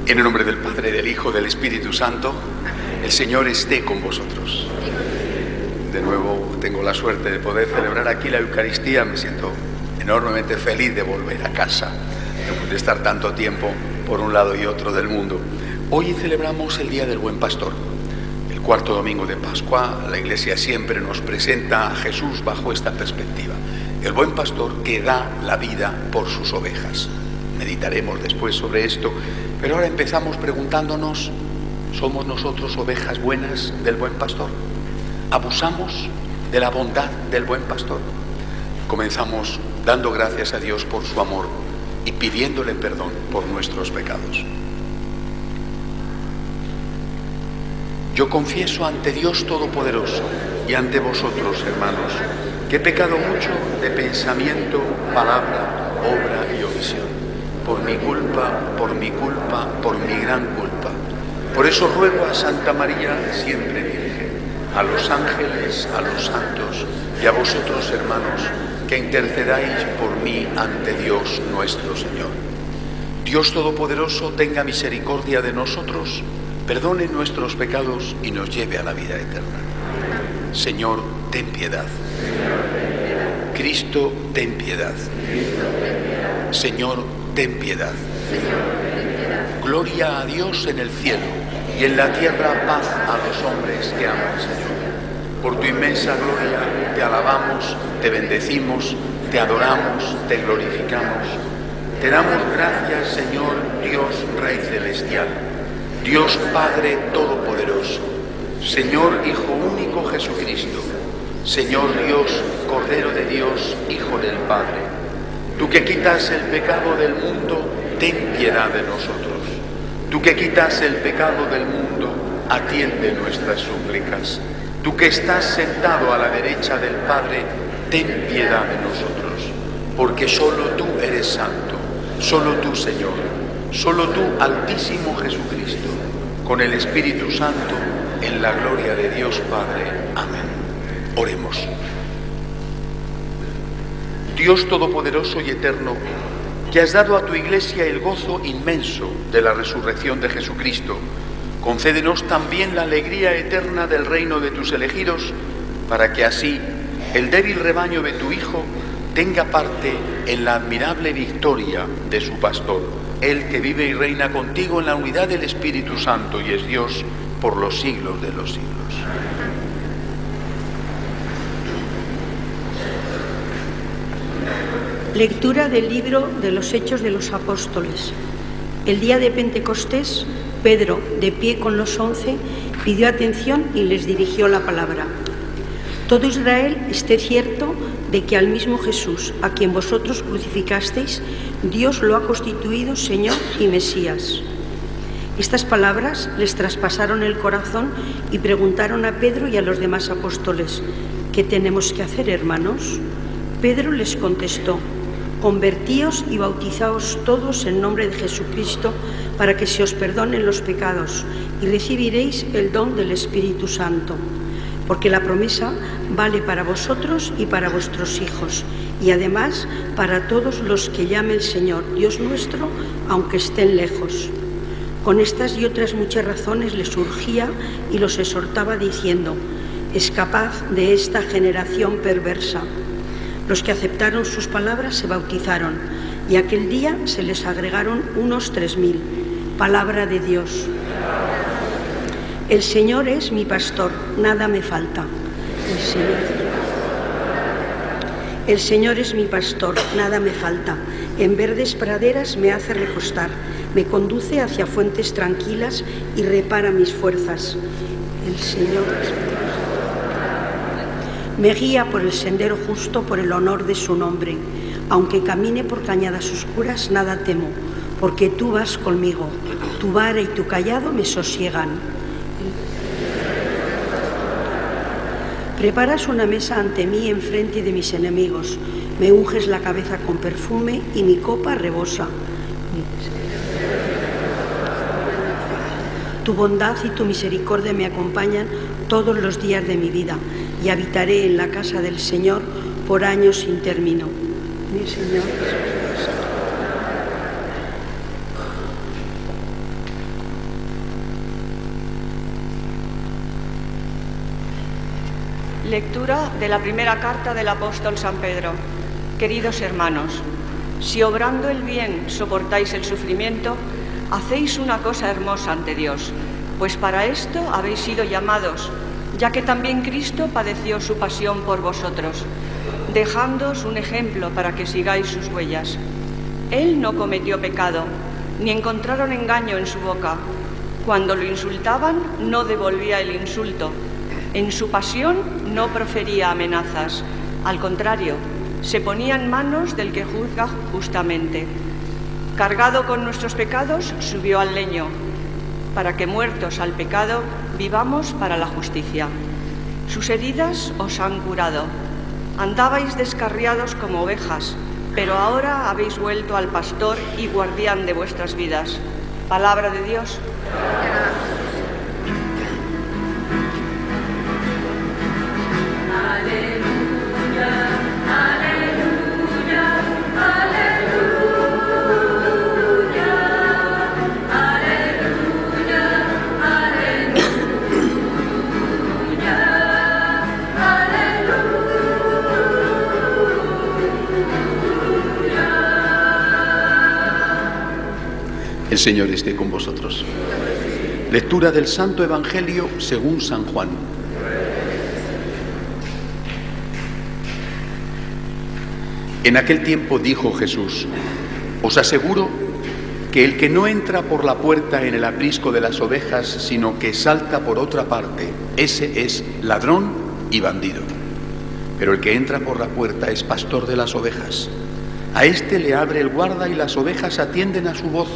En el nombre del Padre, del Hijo, del Espíritu Santo, el Señor esté con vosotros. De nuevo tengo la suerte de poder celebrar aquí la Eucaristía. Me siento enormemente feliz de volver a casa, de estar tanto tiempo por un lado y otro del mundo. Hoy celebramos el Día del Buen Pastor. El cuarto domingo de Pascua, la Iglesia siempre nos presenta a Jesús bajo esta perspectiva. El buen pastor que da la vida por sus ovejas. Meditaremos después sobre esto, pero ahora empezamos preguntándonos, ¿somos nosotros ovejas buenas del buen pastor? ¿Abusamos de la bondad del buen pastor? Comenzamos dando gracias a Dios por su amor y pidiéndole perdón por nuestros pecados. Yo confieso ante Dios Todopoderoso y ante vosotros, hermanos, que he pecado mucho de pensamiento, palabra, obra y omisión. Por mi culpa, por mi gran culpa. Por eso ruego a Santa María, siempre Virgen, a los ángeles, a los santos y a vosotros, hermanos, que intercedáis por mí ante Dios nuestro Señor. Dios Todopoderoso tenga misericordia de nosotros, perdone nuestros pecados y nos lleve a la vida eterna. Señor, ten piedad. Cristo, ten piedad. Señor, ten piedad. Gloria a Dios en el cielo y en la tierra paz a los hombres que aman al Señor. Por tu inmensa gloria te alabamos, te bendecimos, te adoramos, te glorificamos. Te damos gracias, Señor Dios Rey Celestial, Dios Padre Todopoderoso, Señor Hijo Único Jesucristo, Señor Dios, Cordero de Dios, Hijo del Padre. Tú que quitas el pecado del mundo, ten piedad de nosotros. Tú que quitas el pecado del mundo, atiende nuestras súplicas. Tú que estás sentado a la derecha del Padre, ten piedad de nosotros. Porque solo tú eres santo, solo tú, Señor, solo tú, Altísimo Jesucristo, con el Espíritu Santo, en la gloria de Dios Padre. Amén. Oremos. Dios Todopoderoso y Eterno, que has dado a tu Iglesia el gozo inmenso de la resurrección de Jesucristo, concédenos también la alegría eterna del reino de tus elegidos, para que así el débil rebaño de tu Hijo tenga parte en la admirable victoria de su pastor, Él que vive y reina contigo en la unidad del Espíritu Santo y es Dios por los siglos de los siglos. Lectura del libro de los Hechos de los Apóstoles. El día de Pentecostés, Pedro, de pie con los 11, pidió atención y les dirigió la palabra. Todo Israel esté cierto de que al mismo Jesús, a quien vosotros crucificasteis, Dios lo ha constituido Señor y Mesías. Estas palabras les traspasaron el corazón y preguntaron a Pedro y a los demás apóstoles: ¿qué tenemos que hacer, hermanos? Pedro les contestó: convertíos y bautizaos todos en nombre de Jesucristo para que se os perdonen los pecados y recibiréis el don del Espíritu Santo, porque la promesa vale para vosotros y para vuestros hijos, y además para todos los que llame el Señor Dios nuestro, aunque estén lejos. Con estas y otras muchas razones les urgía y los exhortaba diciendo: escapad de esta generación perversa. Los que aceptaron sus palabras se bautizaron, y aquel día se les agregaron unos 3.000. Palabra de Dios. El Señor es mi pastor, nada me falta. El Señor es mi pastor, nada me falta. En verdes praderas me hace recostar, me conduce hacia fuentes tranquilas y repara mis fuerzas. El Señor es mi pastor. Me guía por el sendero justo por el honor de su nombre. Aunque camine por cañadas oscuras, nada temo, porque tú vas conmigo. Tu vara y tu cayado me sosiegan. Preparas una mesa ante mí enfrente de mis enemigos. Me unges la cabeza con perfume y mi copa rebosa. Tu bondad y tu misericordia me acompañan todos los días de mi vida, y habitaré en la casa del Señor por años sin término. Mi Señor. Lectura de la primera carta del apóstol San Pedro. Queridos hermanos, si obrando el bien soportáis el sufrimiento, hacéis una cosa hermosa ante Dios, pues para esto habéis sido llamados, ya que también Cristo padeció su pasión por vosotros, dejándoos un ejemplo para que sigáis sus huellas. Él no cometió pecado, ni encontraron engaño en su boca. Cuando lo insultaban, no devolvía el insulto. En su pasión no profería amenazas. Al contrario, se ponía en manos del que juzga justamente. Cargado con nuestros pecados, subió al leño, para que muertos al pecado, vivamos para la justicia. Sus heridas os han curado. Andabais descarriados como ovejas, pero ahora habéis vuelto al pastor y guardián de vuestras vidas. Palabra de Dios. El Señor esté con vosotros. Lectura del Santo Evangelio según San Juan. En aquel tiempo dijo Jesús: os aseguro que el que no entra por la puerta en el aprisco de las ovejas, sino que salta por otra parte, ese es ladrón y bandido. Pero el que entra por la puerta es pastor de las ovejas. A éste le abre el guarda y las ovejas atienden a su voz.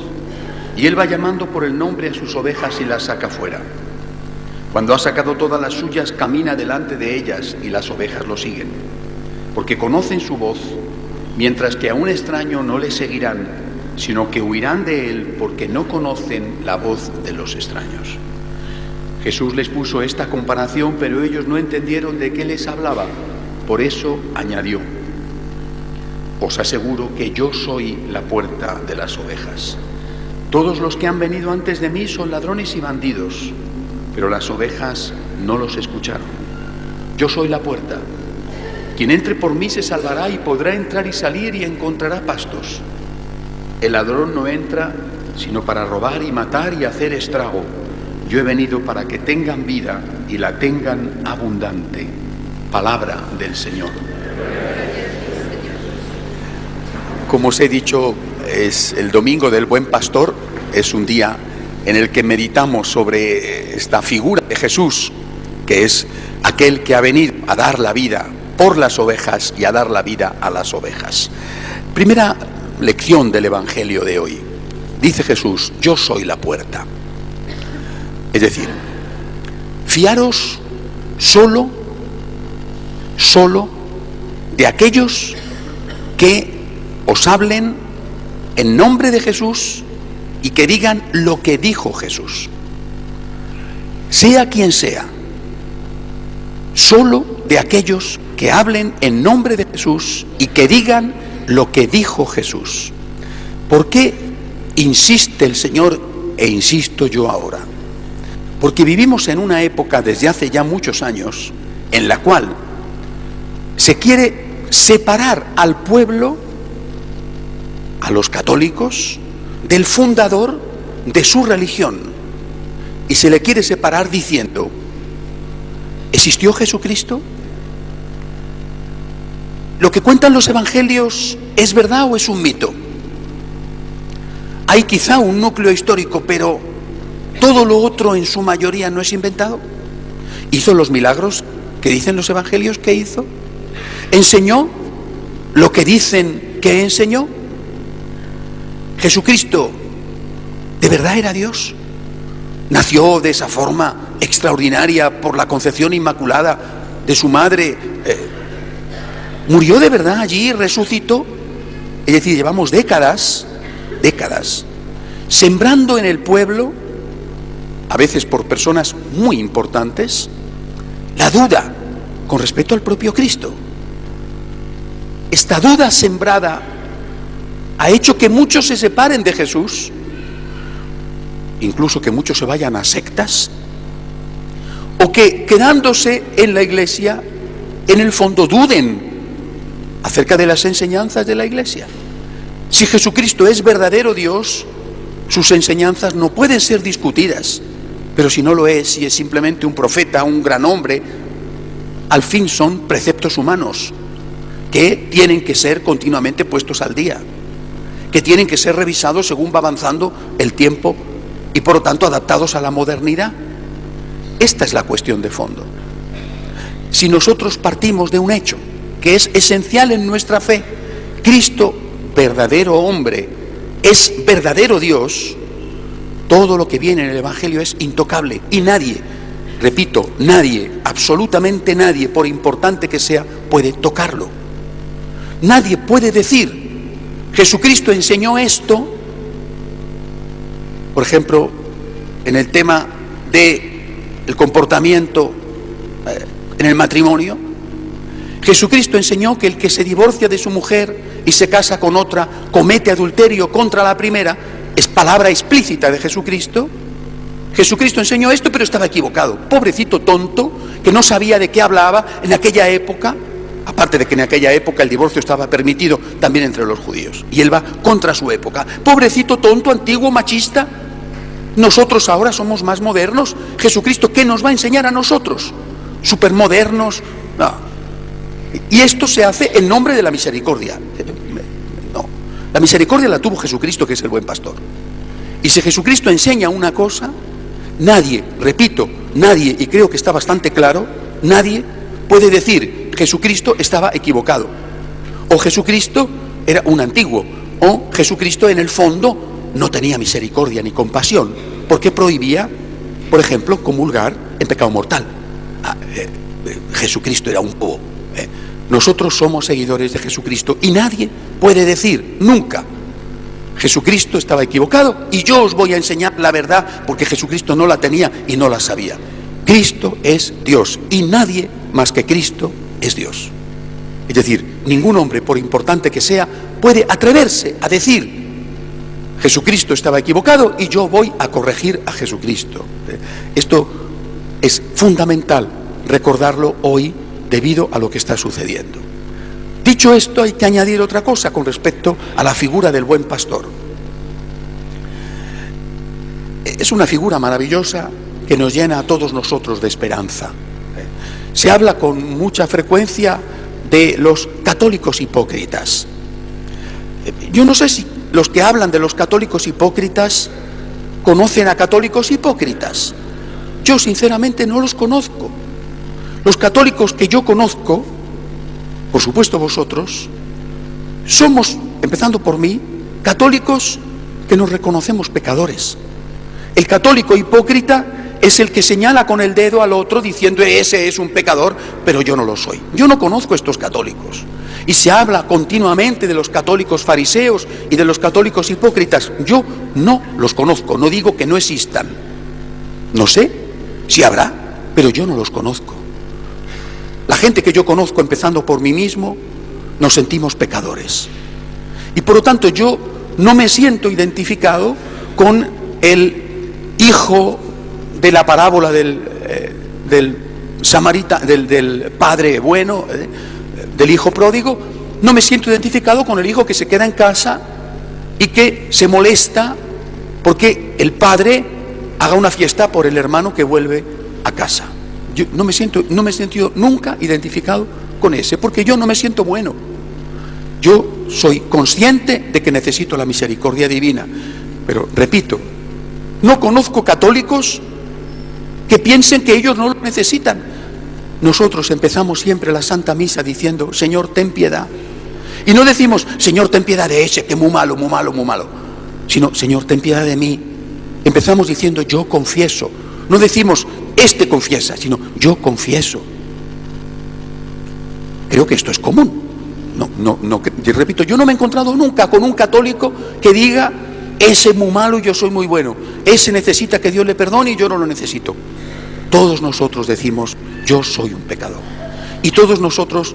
Y él va llamando por el nombre a sus ovejas y las saca fuera. Cuando ha sacado todas las suyas, camina delante de ellas y las ovejas lo siguen, porque conocen su voz, mientras que a un extraño no le seguirán, sino que huirán de él porque no conocen la voz de los extraños. Jesús les puso esta comparación, pero ellos no entendieron de qué les hablaba. Por eso añadió: os aseguro que yo soy la puerta de las ovejas. Todos los que han venido antes de mí son ladrones y bandidos, pero las ovejas no los escucharon. Yo soy la puerta. Quien entre por mí se salvará y podrá entrar y salir y encontrará pastos. El ladrón no entra sino para robar y matar y hacer estrago. Yo he venido para que tengan vida y la tengan abundante. Palabra del Señor. Como os he dicho, es el Domingo del Buen Pastor, es un día en el que meditamos sobre esta figura de Jesús, que es aquel que ha venido a dar la vida por las ovejas y a dar la vida a las ovejas. Primera lección del Evangelio de hoy. Dice Jesús: yo soy la puerta. Es decir, fiaros solo de aquellos que os hablen en nombre de Jesús y que digan lo que dijo Jesús. Sea quien sea, solo de aquellos que hablen en nombre de Jesús y que digan lo que dijo Jesús. ¿Por qué insiste el Señor e insisto yo ahora? Porque vivimos en una época desde hace ya muchos años en la cual se quiere separar al pueblo, a los católicos, del fundador de su religión, y se le quiere separar diciendo: ¿existió Jesucristo? ¿Lo que cuentan los evangelios es verdad o es un mito? Hay quizá un núcleo histórico, pero todo lo otro en su mayoría no es inventado. ¿Hizo los milagros que dicen los evangelios que hizo? ¿Enseñó lo que dicen que enseñó? ¿Jesucristo de verdad era Dios? ¿Nació de esa forma extraordinaria por la concepción inmaculada de su madre? ¿Murió de verdad allí y resucitó? Es decir, llevamos décadas sembrando en el pueblo, a veces por personas muy importantes, la duda con respecto al propio Cristo. Esta duda sembrada ha hecho que muchos se separen de Jesús, incluso que muchos se vayan a sectas, o que quedándose en la iglesia en el fondo duden acerca de las enseñanzas de la Iglesia. Si Jesucristo es verdadero Dios, sus enseñanzas no pueden ser discutidas, pero si no lo es, si es simplemente un profeta, un gran hombre, al fin son preceptos humanos que tienen que ser continuamente puestos al día, que tienen que ser revisados según va avanzando el tiempo y por lo tanto adaptados a la modernidad. Esta es la cuestión de fondo. Si nosotros partimos de un hecho que es esencial en nuestra fe, Cristo, verdadero hombre, es verdadero Dios, todo lo que viene en el Evangelio es intocable y nadie, repito, nadie, absolutamente nadie, por importante que sea, puede tocarlo. Nadie puede decir, Jesucristo enseñó esto, por ejemplo, en el tema del comportamiento en el matrimonio. Jesucristo enseñó que el que se divorcia de su mujer y se casa con otra comete adulterio contra la primera. Es palabra explícita de Jesucristo. Jesucristo enseñó esto, pero estaba equivocado. Pobrecito tonto, que no sabía de qué hablaba en aquella época. Aparte de que en aquella época el divorcio estaba permitido también entre los judíos. Y él va contra su época. Pobrecito tonto, antiguo, machista. Nosotros ahora somos más modernos. Jesucristo, ¿qué nos va a enseñar a nosotros? Supermodernos. No. Y esto se hace en nombre de la misericordia. No. La misericordia la tuvo Jesucristo, que es el buen pastor. Y si Jesucristo enseña una cosa, nadie, repito, nadie, y creo que está bastante claro, nadie puede decir Jesucristo estaba equivocado, o Jesucristo era un antiguo, o Jesucristo en el fondo no tenía misericordia ni compasión, porque prohibía, por ejemplo, comulgar en pecado mortal. Jesucristo era un bobo. Nosotros somos seguidores de Jesucristo y nadie puede decir nunca Jesucristo estaba equivocado y yo os voy a enseñar la verdad porque Jesucristo no la tenía y no la sabía. Cristo es Dios y nadie más que Cristo es Dios. Es decir, ningún hombre, por importante que sea, puede atreverse a decir Jesucristo estaba equivocado y yo voy a corregir a Jesucristo. Esto es fundamental recordarlo hoy debido a lo que está sucediendo. Dicho esto, hay que añadir otra cosa con respecto a la figura del buen pastor. Es una figura maravillosa que nos llena a todos nosotros de esperanza. Se habla con mucha frecuencia de los católicos hipócritas. Yo no sé si los que hablan de los católicos hipócritas conocen a católicos hipócritas. Yo sinceramente no los conozco. Los católicos que yo conozco, por supuesto vosotros, somos, empezando por mí, católicos que nos reconocemos pecadores. El católico hipócrita es el que señala con el dedo al otro diciendo ese es un pecador, pero yo no lo soy. Yo no conozco a estos católicos. Y se habla continuamente de los católicos fariseos y de los católicos hipócritas. Yo no los conozco, no digo que no existan. No sé si habrá, pero yo no los conozco. La gente que yo conozco, empezando por mí mismo, nos sentimos pecadores. Y por lo tanto yo no me siento identificado con el hijo de la parábola del padre bueno, del hijo pródigo. No me siento identificado con el hijo que se queda en casa y que se molesta porque el padre haga una fiesta por el hermano que vuelve a casa. Yo no me he sentido nunca identificado con ese, porque yo no me siento bueno. Yo soy consciente de que necesito la misericordia divina, pero repito, no conozco católicos que piensen que ellos no lo necesitan. Nosotros empezamos siempre la Santa Misa diciendo, Señor, ten piedad. Y no decimos, Señor, ten piedad de ese, que muy malo, muy malo, muy malo. Sino, Señor, ten piedad de mí. Empezamos diciendo, yo confieso. No decimos, este confiesa, sino yo confieso. Creo que esto es común. Yo repito, yo no me he encontrado nunca con un católico que diga, ese es muy malo y yo soy muy bueno. Ese necesita que Dios le perdone y yo no lo necesito. Todos nosotros decimos, yo soy un pecador. Y todos nosotros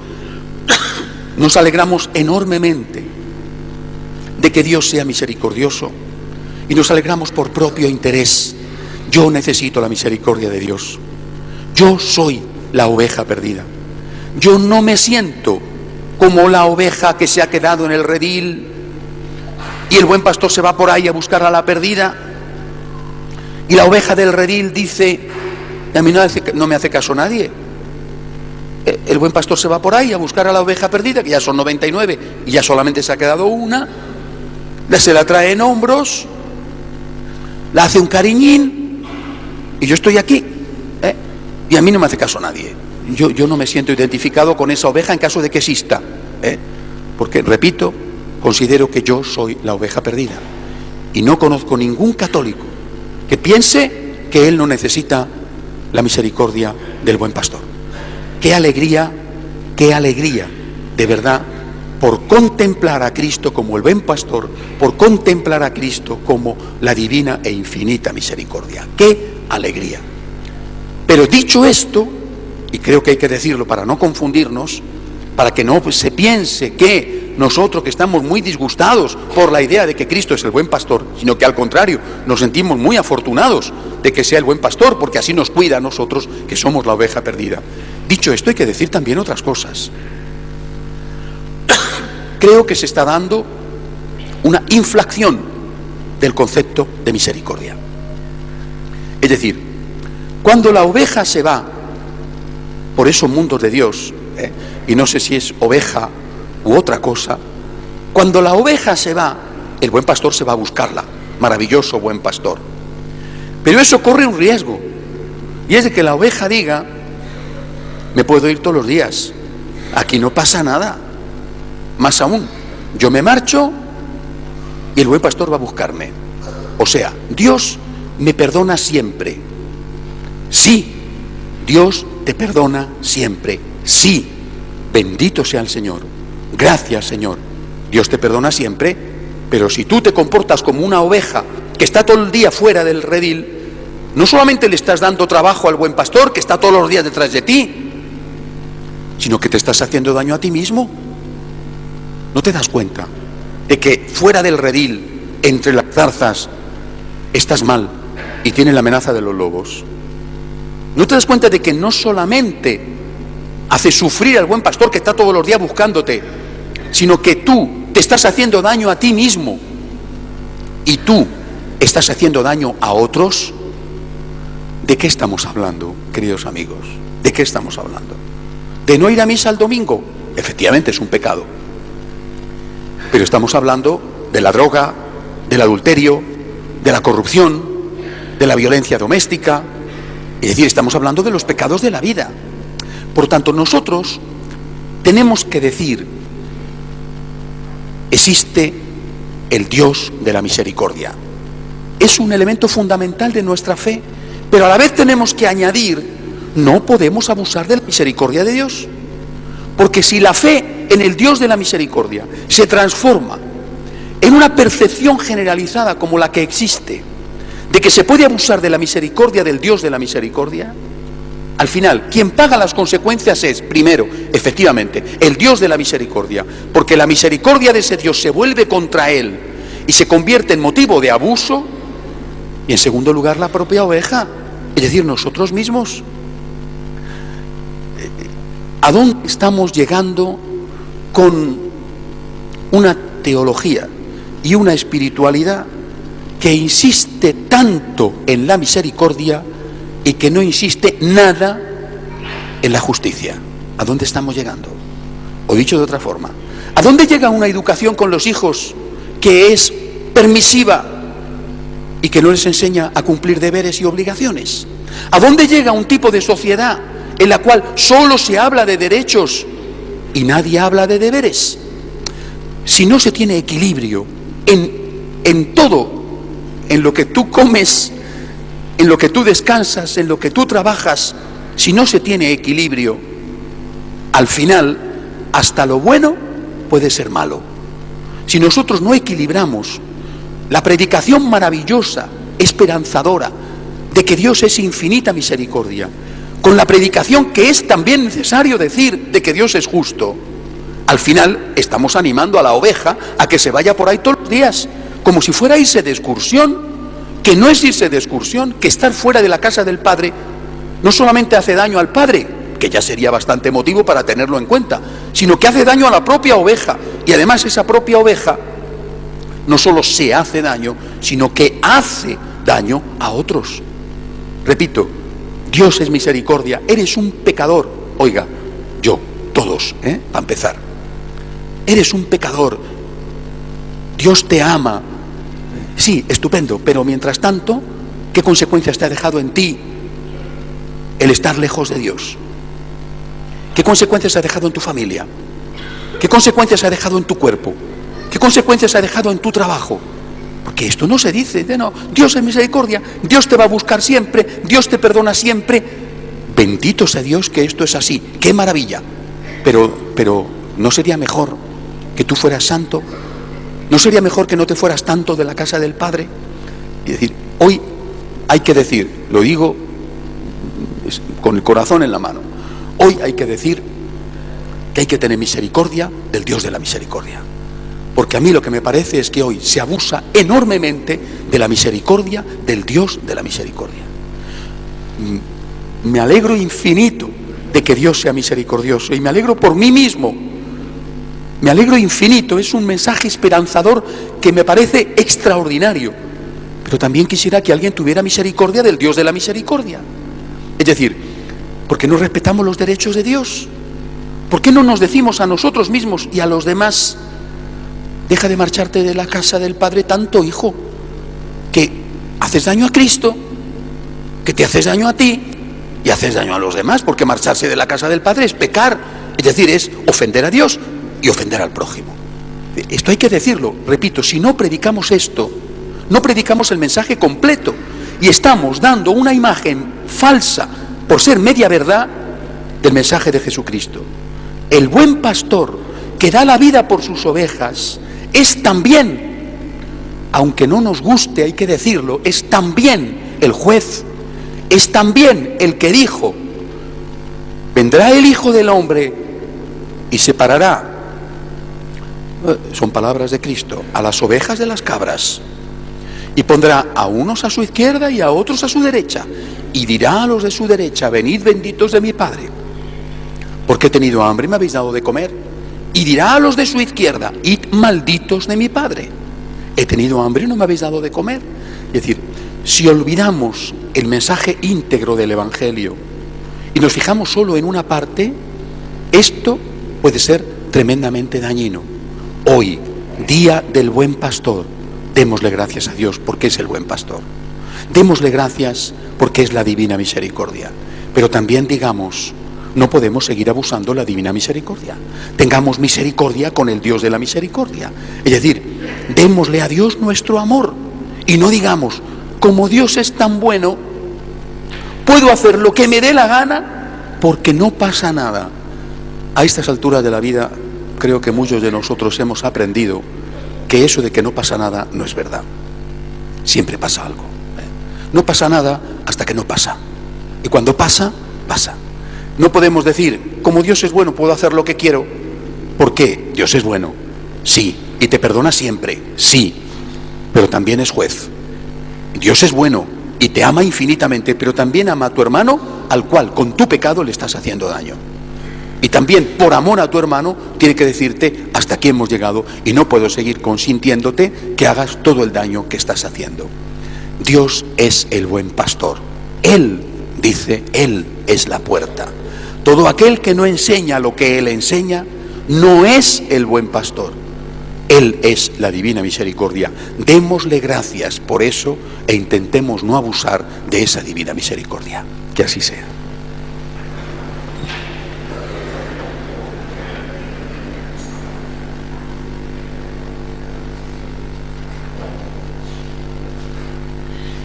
nos alegramos enormemente de que Dios sea misericordioso y nos alegramos por propio interés. Yo necesito la misericordia de Dios. Yo soy la oveja perdida. Yo no me siento como la oveja que se ha quedado en el redil y el buen pastor se va por ahí a buscar a la perdida y la oveja del redil dice: a mí no me hace caso nadie. El buen pastor se va por ahí a buscar a la oveja perdida, que ya son 99 y ya solamente se ha quedado una, se la trae en hombros, la hace un cariñín y yo estoy aquí, y a mí no me hace caso nadie. Yo no me siento identificado con esa oveja en caso de que exista, porque, repito, considero que yo soy la oveja perdida y no conozco ningún católico que piense que él no necesita la misericordia del buen pastor. Qué alegría, de verdad, por contemplar a Cristo como el buen pastor, por contemplar a Cristo como la divina e infinita misericordia. ¡Qué alegría! Pero dicho esto, y creo que hay que decirlo para no confundirnos, para que no se piense que nosotros, que estamos muy disgustados por la idea de que Cristo es el buen pastor, sino que al contrario, nos sentimos muy afortunados de que sea el buen pastor, porque así nos cuida a nosotros, que somos la oveja perdida. Dicho esto, hay que decir también otras cosas. Creo que se está dando una inflación del concepto de misericordia. Es decir, cuando la oveja se va por esos mundos de Dios, y no sé si es oveja u otra cosa, cuando la oveja se va, el buen pastor se va a buscarla. Maravilloso buen pastor. Pero eso corre un riesgo, y es de que la oveja diga: me puedo ir todos los días, aquí no pasa nada. Más aún, yo me marcho y el buen pastor va a buscarme. O sea, Dios me perdona siempre. Sí, Dios te perdona siempre. Sí, bendito sea el Señor. Gracias, Señor. Dios te perdona siempre, pero si tú te comportas como una oveja que está todo el día fuera del redil, no solamente le estás dando trabajo al buen pastor, que está todos los días detrás de ti, sino que te estás haciendo daño a ti mismo. ¿No te das cuenta de que fuera del redil, entre las zarzas, estás mal y tienes la amenaza de los lobos? ¿No te das cuenta de que no solamente hace sufrir al buen pastor que está todos los días buscándote, sino que tú te estás haciendo daño a ti mismo y tú estás haciendo daño a otros? ¿De qué estamos hablando, queridos amigos? ¿De qué estamos hablando? ¿De no ir a misa el domingo? Efectivamente es un pecado. Pero estamos hablando de la droga, del adulterio, de la corrupción, de la violencia doméstica. Es decir, estamos hablando de los pecados de la vida. Por tanto, nosotros tenemos que decir: existe el Dios de la misericordia. Es un elemento fundamental de nuestra fe, pero a la vez tenemos que añadir: no podemos abusar de la misericordia de Dios. Porque si la fe en el Dios de la misericordia se transforma en una percepción generalizada como la que existe, de que se puede abusar de la misericordia del Dios de la misericordia, al final, quien paga las consecuencias es, primero, efectivamente, el Dios de la misericordia, porque la misericordia de ese Dios se vuelve contra él y se convierte en motivo de abuso, y en segundo lugar, la propia oveja, es decir, nosotros mismos. ¿A dónde estamos llegando con una teología y una espiritualidad que insiste tanto en la misericordia y que no insiste nada en la justicia? ¿A dónde estamos llegando? O dicho de otra forma, ¿a dónde llega una educación con los hijos que es permisiva y que no les enseña a cumplir deberes y obligaciones? ¿A dónde llega un tipo de sociedad en la cual solo se habla de derechos y nadie habla de deberes? Si no se tiene equilibrio en todo, en lo que tú comes, en lo que tú descansas, en lo que tú trabajas, si no se tiene equilibrio, al final hasta lo bueno puede ser malo. Si nosotros no equilibramos la predicación maravillosa, esperanzadora, de que Dios es infinita misericordia, con la predicación que es también necesario decir de que Dios es justo, al final estamos animando a la oveja a que se vaya por ahí todos los días, como si fuera a irse de excursión, que no es irse de excursión, que estar fuera de la casa del Padre no solamente hace daño al Padre, que ya sería bastante motivo para tenerlo en cuenta, sino que hace daño a la propia oveja. Y además esa propia oveja no solo se hace daño, sino que hace daño a otros. Repito, Dios es misericordia, eres un pecador. Oiga, yo, todos, para empezar. Eres un pecador, Dios te ama. Sí, estupendo, pero mientras tanto, ¿qué consecuencias te ha dejado en ti el estar lejos de Dios? ¿Qué consecuencias ha dejado en tu familia? ¿Qué consecuencias ha dejado en tu cuerpo? ¿Qué consecuencias ha dejado en tu trabajo? Porque esto no se dice, no, Dios es misericordia, Dios te va a buscar siempre, Dios te perdona siempre. Bendito sea Dios que esto es así, qué maravilla. Pero ¿no sería mejor que tú fueras santo? ¿No sería mejor que no te fueras tanto de la casa del Padre? Y decir, hoy hay que decir, lo digo con el corazón en la mano, hoy hay que decir que hay que tener misericordia del Dios de la misericordia. Porque a mí lo que me parece es que hoy se abusa enormemente de la misericordia del Dios de la misericordia. Me alegro infinito de que Dios sea misericordioso y me alegro por mí mismo. Me alegro infinito, es un mensaje esperanzador que me parece extraordinario. Pero también quisiera que alguien tuviera misericordia del Dios de la misericordia. Es decir, ¿por qué no respetamos los derechos de Dios? ¿Por qué no nos decimos a nosotros mismos y a los demás: deja de marcharte de la casa del Padre tanto, hijo, que haces daño a Cristo, que te haces daño a ti y haces daño a los demás? Porque marcharse de la casa del Padre es pecar, es decir, es ofender a Dios y ofender al prójimo. Esto hay que decirlo, repito, si no predicamos esto, no predicamos el mensaje completo y estamos dando una imagen falsa, por ser media verdad, del mensaje de Jesucristo. El buen pastor que da la vida por sus ovejas es también, aunque no nos guste, hay que decirlo, es también el juez, es también el que dijo: vendrá el Hijo del Hombre y separará, son palabras de Cristo, a las ovejas de las cabras, y pondrá a unos a su izquierda y a otros a su derecha, y dirá a los de su derecha: venid benditos de mi Padre, porque he tenido hambre y me habéis dado de comer. Y dirá a los de su izquierda: id malditos de mi Padre, he tenido hambre y no me habéis dado de comer. Es decir, si olvidamos el mensaje íntegro del Evangelio y nos fijamos solo en una parte, esto puede ser tremendamente dañino. Hoy, día del buen pastor, démosle gracias a Dios porque es el buen pastor. Démosle gracias porque es la divina misericordia. Pero también digamos, no podemos seguir abusando de la divina misericordia. Tengamos misericordia con el Dios de la misericordia. Es decir, démosle a Dios nuestro amor y no digamos: como Dios es tan bueno, puedo hacer lo que me dé la gana porque no pasa nada. A estas alturas de la vida, creo que muchos de nosotros hemos aprendido que eso de que no pasa nada no es verdad. Siempre pasa algo. No pasa nada hasta que no pasa. Y cuando pasa, pasa. No podemos decir: como Dios es bueno, puedo hacer lo que quiero. ¿Por qué? Dios es bueno, sí, y te perdona siempre, sí, pero también es juez. Dios es bueno y te ama infinitamente, pero también ama a tu hermano, al cual con tu pecado le estás haciendo daño. Y también, por amor a tu hermano, tiene que decirte: hasta aquí hemos llegado y no puedo seguir consintiéndote que hagas todo el daño que estás haciendo. Dios es el buen pastor. Él dice, Él es la puerta. Todo aquel que no enseña lo que Él enseña no es el buen pastor. Él es la divina misericordia. Démosle gracias por eso e intentemos no abusar de esa divina misericordia. Que así sea.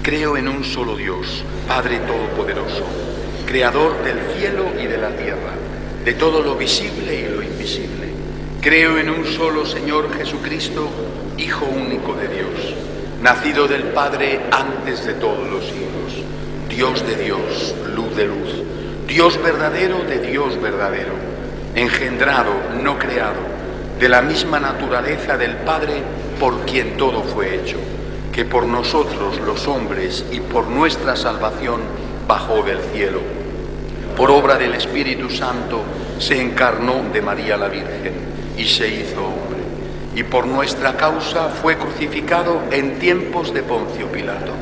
Creo en un solo Dios, Padre Todopoderoso, Creador del cielo y de la tierra, de todo lo visible y lo invisible. Creo en un solo Señor Jesucristo, Hijo único de Dios, nacido del Padre antes de todos los siglos, Dios de Dios, luz de luz, Dios verdadero de Dios verdadero, engendrado, no creado, de la misma naturaleza del Padre, por quien todo fue hecho, que por nosotros los hombres y por nuestra salvación bajó del cielo. por obra del Espíritu Santo, se encarnó de María la Virgen y se hizo hombre, y por nuestra causa fue crucificado en tiempos de Poncio Pilato,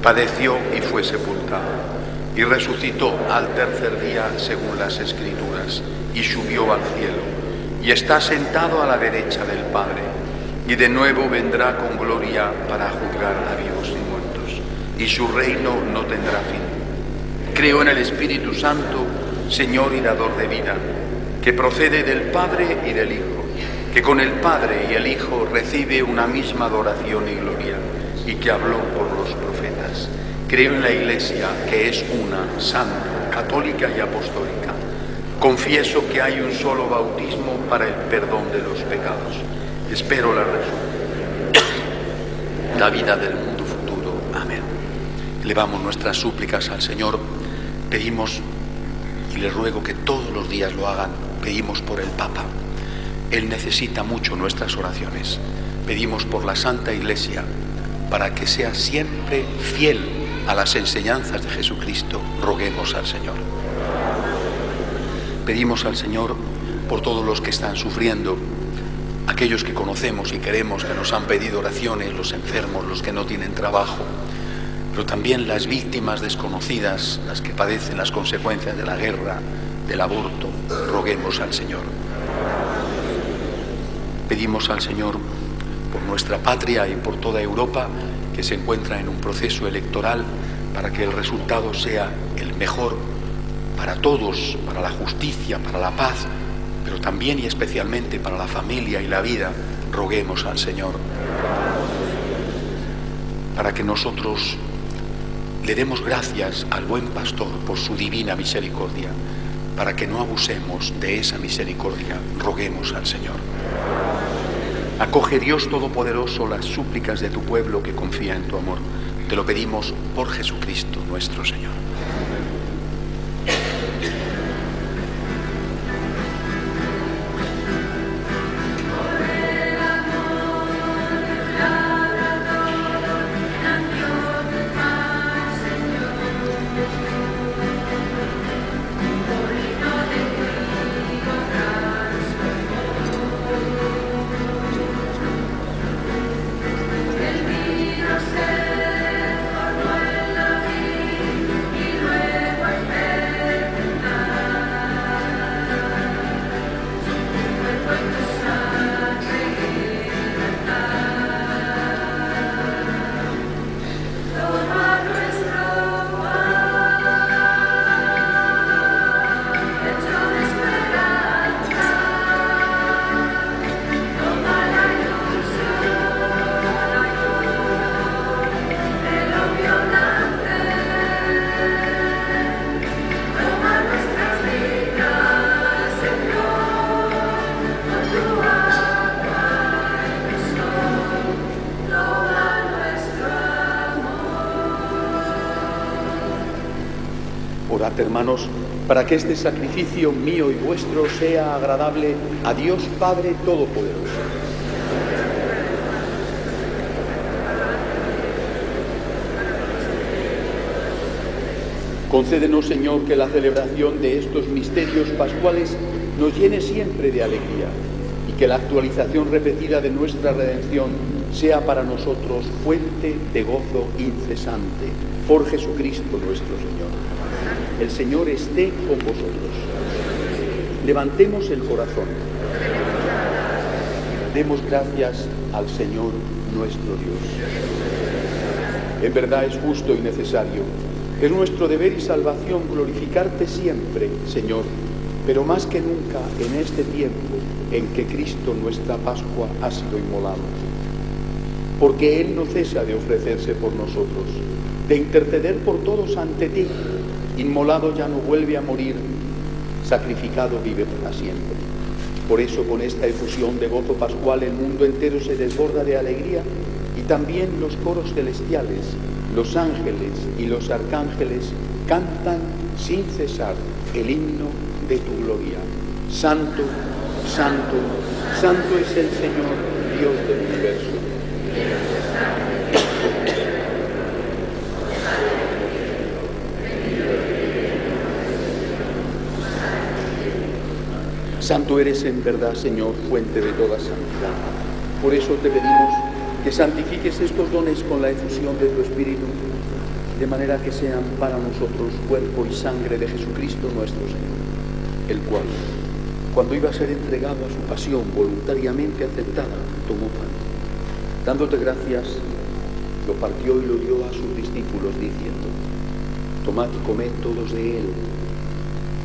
padeció y fue sepultado, y resucitó al tercer día según las Escrituras, y subió al cielo, y está sentado a la derecha del Padre, y de nuevo vendrá con gloria para juzgar a vivos y muertos, y su reino no tendrá fin. Creo en el Espíritu Santo, Señor y dador de vida, que procede del Padre y del Hijo, que con el Padre y el Hijo recibe una misma adoración y gloria, y que habló por los profetas. Creo en la Iglesia, que es una, santa, católica y apostólica. Confieso que hay un solo bautismo para el perdón de los pecados. Espero la resurrección, la vida del mundo futuro. Amén. Elevamos nuestras súplicas al Señor. Pedimos, y les ruego que todos los días lo hagan, pedimos por el Papa. Él necesita mucho nuestras oraciones. Pedimos por la Santa Iglesia, para que sea siempre fiel a las enseñanzas de Jesucristo. Roguemos al Señor. Pedimos al Señor por todos los que están sufriendo, aquellos que conocemos y queremos, que nos han pedido oraciones, los enfermos, los que no tienen trabajo, pero también las víctimas desconocidas, las que padecen las consecuencias de la guerra, del aborto. Roguemos al Señor. Pedimos al Señor por nuestra patria y por toda Europa, que se encuentra en un proceso electoral, para que el resultado sea el mejor para todos, para la justicia, para la paz, pero también y especialmente para la familia y la vida. Roguemos al Señor para que nosotros le demos gracias al buen pastor por su divina misericordia, para que no abusemos de esa misericordia. Roguemos al Señor. Acoge, Dios Todopoderoso, las súplicas de tu pueblo que confía en tu amor. Te lo pedimos por Jesucristo nuestro Señor. Orad, hermanos, para que este sacrificio mío y vuestro sea agradable a Dios Padre Todopoderoso. Concédenos, Señor, que la celebración de estos misterios pascuales nos llene siempre de alegría, y que la actualización repetida de nuestra redención sea para nosotros fuente de gozo incesante. Por Jesucristo nuestro Señor. El Señor esté con vosotros. Levantemos el corazón. Demos gracias al Señor nuestro Dios. En verdad es justo y necesario. Es nuestro deber y salvación glorificarte siempre, Señor, pero más que nunca en este tiempo en que Cristo, nuestra Pascua, ha sido inmolado. Porque Él no cesa de ofrecerse por nosotros, de interceder por todos ante ti. Inmolado ya no vuelve a morir, sacrificado vive para siempre. Por eso, con esta efusión de gozo pascual, el mundo entero se desborda de alegría, y también los coros celestiales, los ángeles y los arcángeles cantan sin cesar el himno de tu gloria. Santo, santo, santo es el Señor, Dios del universo. Santo eres en verdad, Señor, fuente de toda santidad. Por eso te pedimos que santifiques estos dones con la efusión de tu Espíritu, de manera que sean para nosotros cuerpo y sangre de Jesucristo nuestro Señor, el cual, cuando iba a ser entregado a su pasión voluntariamente aceptada, tomó pan. Dándote gracias, lo partió y lo dio a sus discípulos, diciendo: tomad y comed todos de él,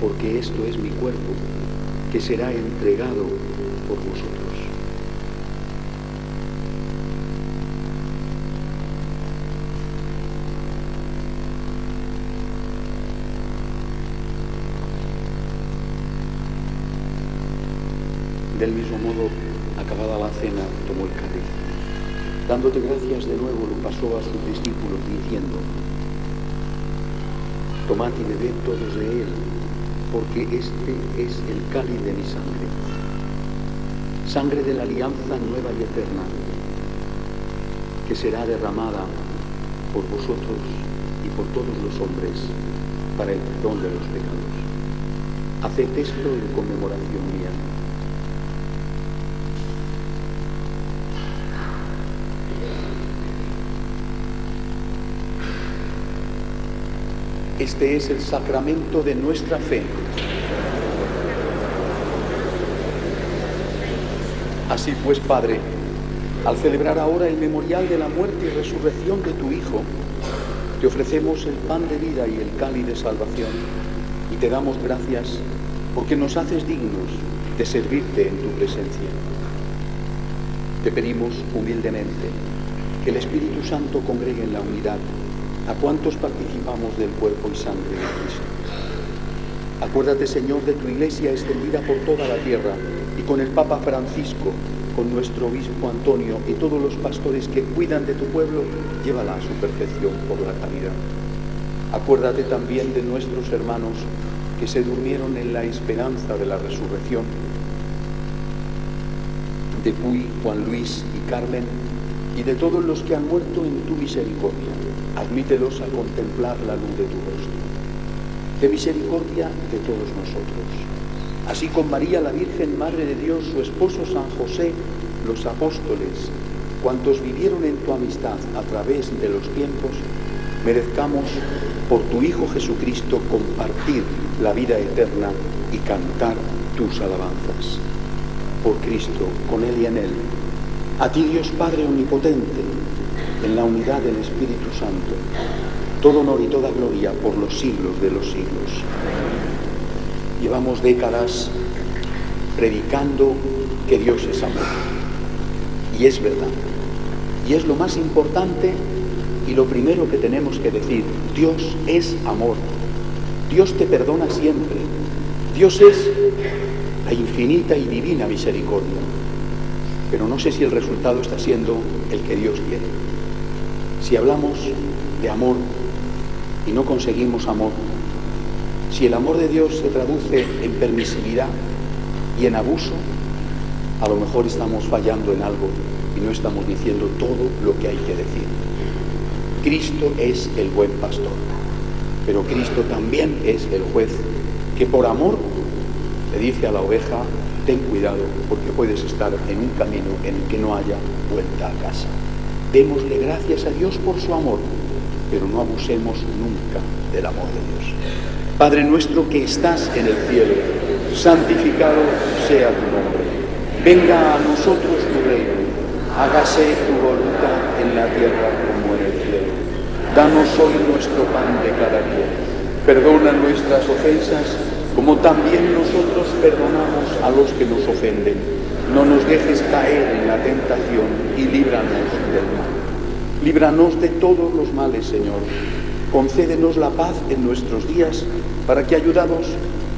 porque esto es mi cuerpo, que será entregado por vosotros. Del mismo modo, acabada la cena, tomó el cáliz. Dándote gracias de nuevo, lo pasó a sus discípulos, diciendo: tomad y bebed todos de él, porque este es el cáliz de mi sangre, sangre de la alianza nueva y eterna, que será derramada por vosotros y por todos los hombres para el perdón de los pecados. Haced esto en conmemoración mía. Este es el sacramento de nuestra fe. Así pues, Padre, al celebrar ahora el memorial de la muerte y resurrección de tu Hijo, te ofrecemos el pan de vida y el cáliz de salvación, y te damos gracias porque nos haces dignos de servirte en tu presencia. Te pedimos humildemente que el Espíritu Santo congregue en la unidad a cuantos participamos del cuerpo y sangre de Cristo. Acuérdate, Señor, de tu Iglesia extendida por toda la tierra, y con el Papa Francisco, con nuestro obispo Antonio y todos los pastores que cuidan de tu pueblo, llévala a su perfección por la caridad. Acuérdate también de nuestros hermanos que se durmieron en la esperanza de la resurrección, de Puy, Juan Luis y Carmen, y de todos los que han muerto en tu misericordia. Admítelos a contemplar la luz de tu rostro. De misericordia de todos nosotros. Así con María, la Virgen Madre de Dios, su esposo San José, los apóstoles, cuantos vivieron en tu amistad a través de los tiempos, merezcamos por tu Hijo Jesucristo compartir la vida eterna y cantar tus alabanzas. Por Cristo, con Él y en Él, a ti, Dios Padre omnipotente, en la unidad del Espíritu Santo, todo honor y toda gloria por los siglos de los siglos. Llevamos décadas predicando que Dios es amor. Y es verdad. Y es lo más importante y lo primero que tenemos que decir. Dios es amor. Dios te perdona siempre. Dios es la infinita y divina misericordia. Pero no sé si el resultado está siendo el que Dios quiere. Si hablamos de amor y no conseguimos amor, si el amor de Dios se traduce en permisividad y en abuso, a lo mejor estamos fallando en algo y no estamos diciendo todo lo que hay que decir. Cristo es el buen pastor, pero Cristo también es el juez que por amor le dice a la oveja: ten cuidado porque puedes estar en un camino en el que no haya vuelta a casa. Démosle gracias a Dios por su amor, pero no abusemos nunca del amor de Dios. Padre nuestro que estás en el cielo, santificado sea tu nombre. Venga a nosotros tu reino, hágase tu voluntad en la tierra como en el cielo. Danos hoy nuestro pan de cada día. Perdona nuestras ofensas, como también nosotros perdonamos a los que nos ofenden. No nos dejes caer en la tentación y líbranos del mal. Líbranos de todos los males, Señor. Concédenos la paz en nuestros días, para que, ayudados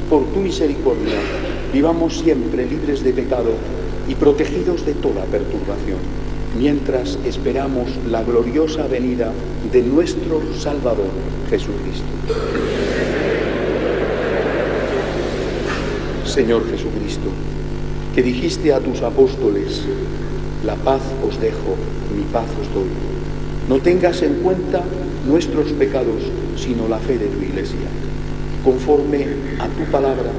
por tu misericordia, vivamos siempre libres de pecado y protegidos de toda perturbación, mientras esperamos la gloriosa venida de nuestro Salvador, Jesucristo. Señor Jesucristo, que dijiste a tus apóstoles: la paz os dejo, mi paz os doy. No tengas en cuenta nuestros pecados, sino la fe de tu Iglesia. Conforme a tu palabra,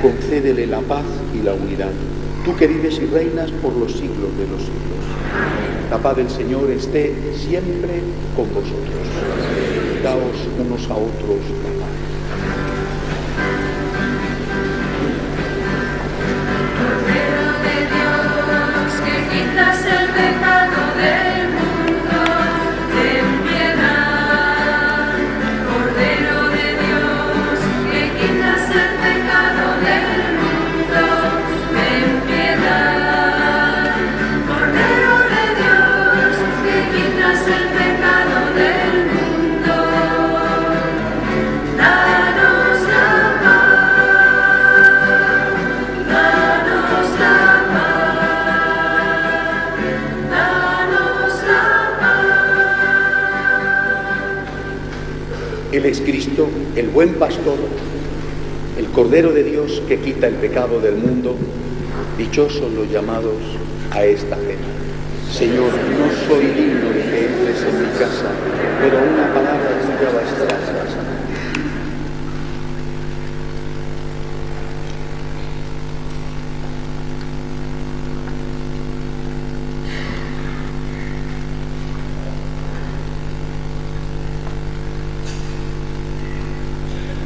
concédele la paz y la unidad. Tú que vives y reinas por los siglos de los siglos. La paz del Señor esté siempre con vosotros. Daos unos a otros la paz. Cordero de Dios, que quitas el pecado del mundo, ten piedad. Cordero de Dios, que quitas el pecado del mundo, ten piedad. Cordero de Dios, que quitas el pecado del mundo, danos la paz, danos la paz, danos la paz. Él es Cristo, el buen pastor, el Cordero de Dios que quita el pecado del mundo. Dichosos los llamados a esta cena. Señor, no soy digno de que entres en mi casa, pero una palabra tuya bastará para sanar.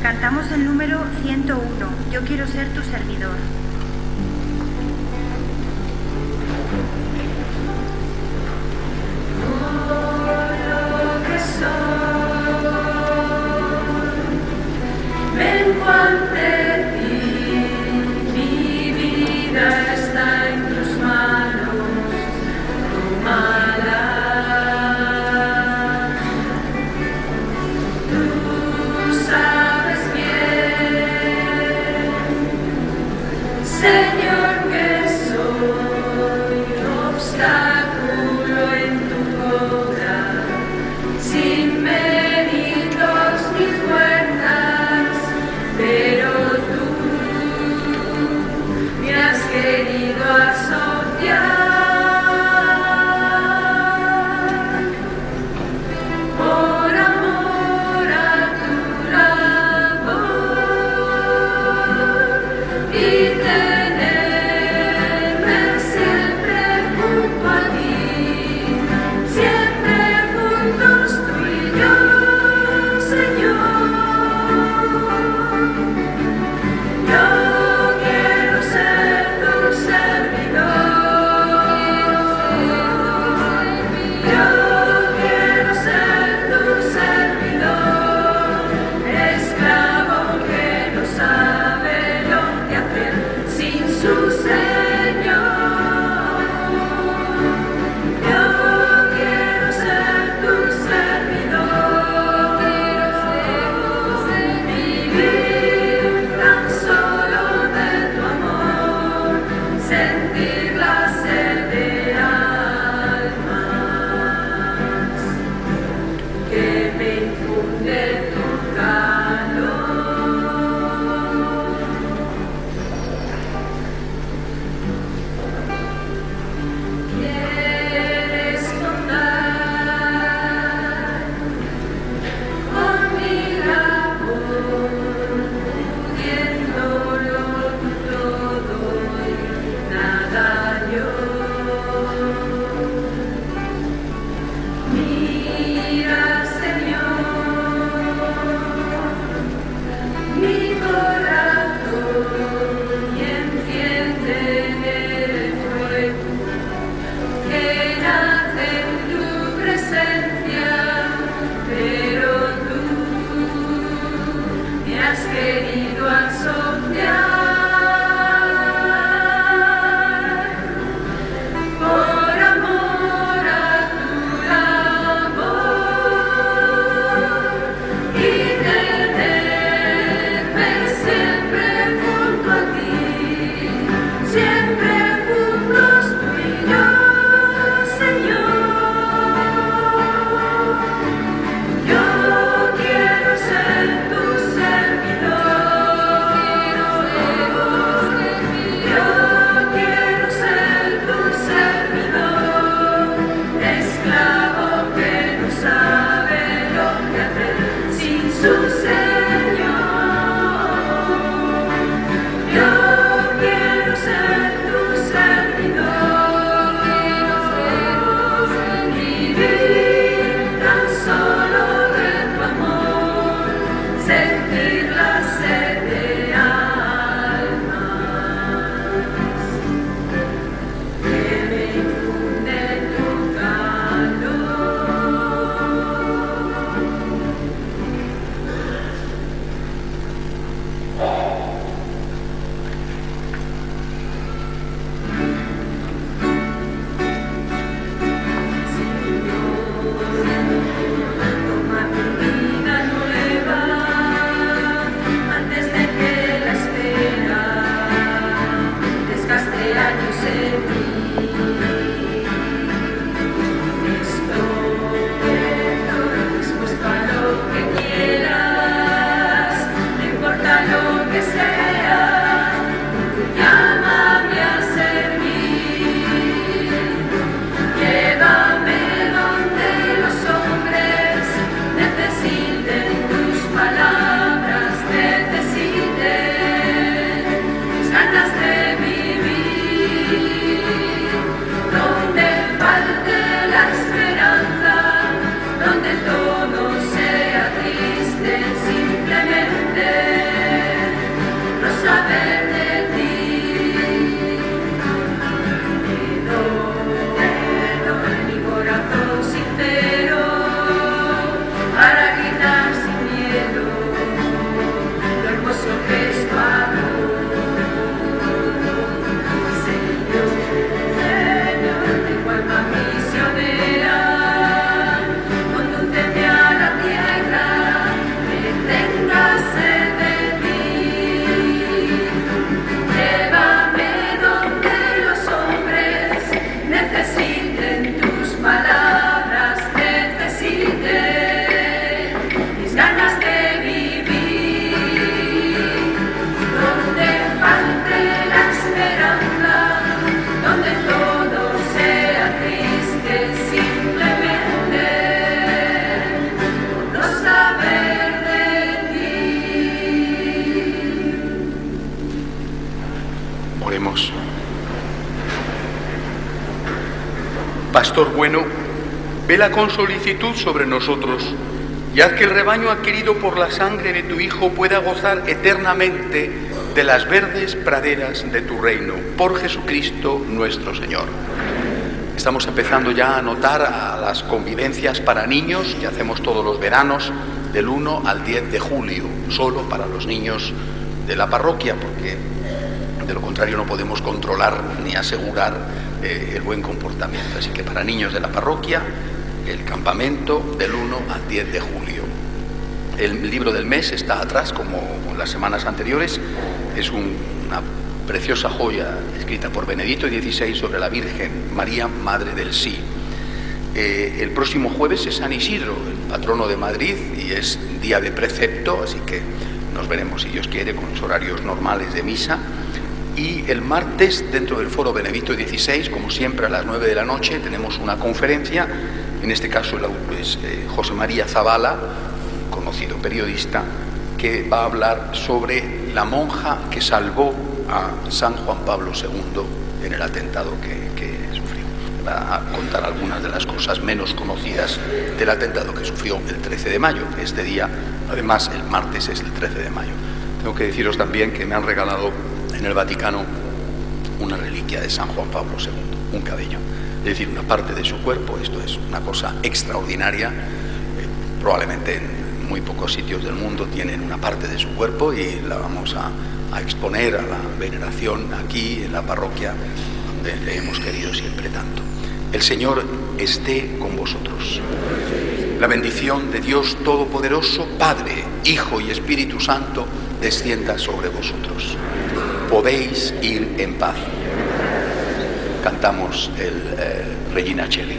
Cantamos el número 101, Yo quiero ser tu servidor. Vengo ante ti, mi vida está en tus manos, tómala. Tú sabes bien, Señor, que soy obstáculo en tu obra, sin méritos ni fuerzas, pero tú me has querido asociar por amor a tu labor y tenerme siempre junto a ti, siempre juntos tú y yo, Señor. Yo quiero ser tu servidor. Yo quiero ser tu servidor. Esclavo que no sabe lo que hacer sin su Señor. Yo quiero ser tu servidor. Vivir tan solo de tu amor, sentir la sed de almas que me infunde tu calor. ¿Quieres contar con mi labor, pudiéndolo todo y nada yo? Mira, Señor, mi corazón y enciende el fuego que nace en tu presencia, pero tú me has querido asociar por amor a tu labor y tenerme siempre junto a ti, siempre juntos tú y yo, Señor. Yo quiero ser tu servidor. Pastor bueno, vela con solicitud sobre nosotros y haz que el rebaño adquirido por la sangre de tu Hijo pueda gozar eternamente de las verdes praderas de tu reino, por Jesucristo nuestro Señor. Estamos empezando ya a notar a las convivencias para niños que hacemos todos los veranos del 1 al 10 de julio, solo para los niños de la parroquia, porque de lo contrario no podemos controlar ni asegurar el buen comportamiento. Así que para niños de la parroquia, el campamento del 1 al 10 de julio. El libro del mes está atrás, como las semanas anteriores. Es una preciosa joya escrita por Benedicto XVI sobre la Virgen María, Madre del Sí. El próximo jueves es San Isidro, el patrono de Madrid, y es día de precepto, así que nos veremos, si Dios quiere, con los horarios normales de misa. Y el martes, dentro del foro Benedicto XVI, como siempre a las 9 de la noche, tenemos una conferencia. En este caso es José María Zavala, un conocido periodista, que va a hablar sobre la monja que salvó a San Juan Pablo II en el atentado que sufrió. Va a contar algunas de las cosas menos conocidas del atentado que sufrió el 13 de mayo. Este día, además, el martes es el 13 de mayo. Tengo que deciros también que me han regalado en el Vaticano una reliquia de San Juan Pablo II, un cabello. Es decir, una parte de su cuerpo. Esto es una cosa extraordinaria. Probablemente en muy pocos sitios del mundo tienen una parte de su cuerpo y la vamos a exponer a la veneración aquí en la parroquia, donde le hemos querido siempre tanto. El Señor esté con vosotros. La bendición de Dios Todopoderoso, Padre, Hijo y Espíritu Santo, descienda sobre vosotros. Podéis ir en paz. Cantamos el Regina Coeli.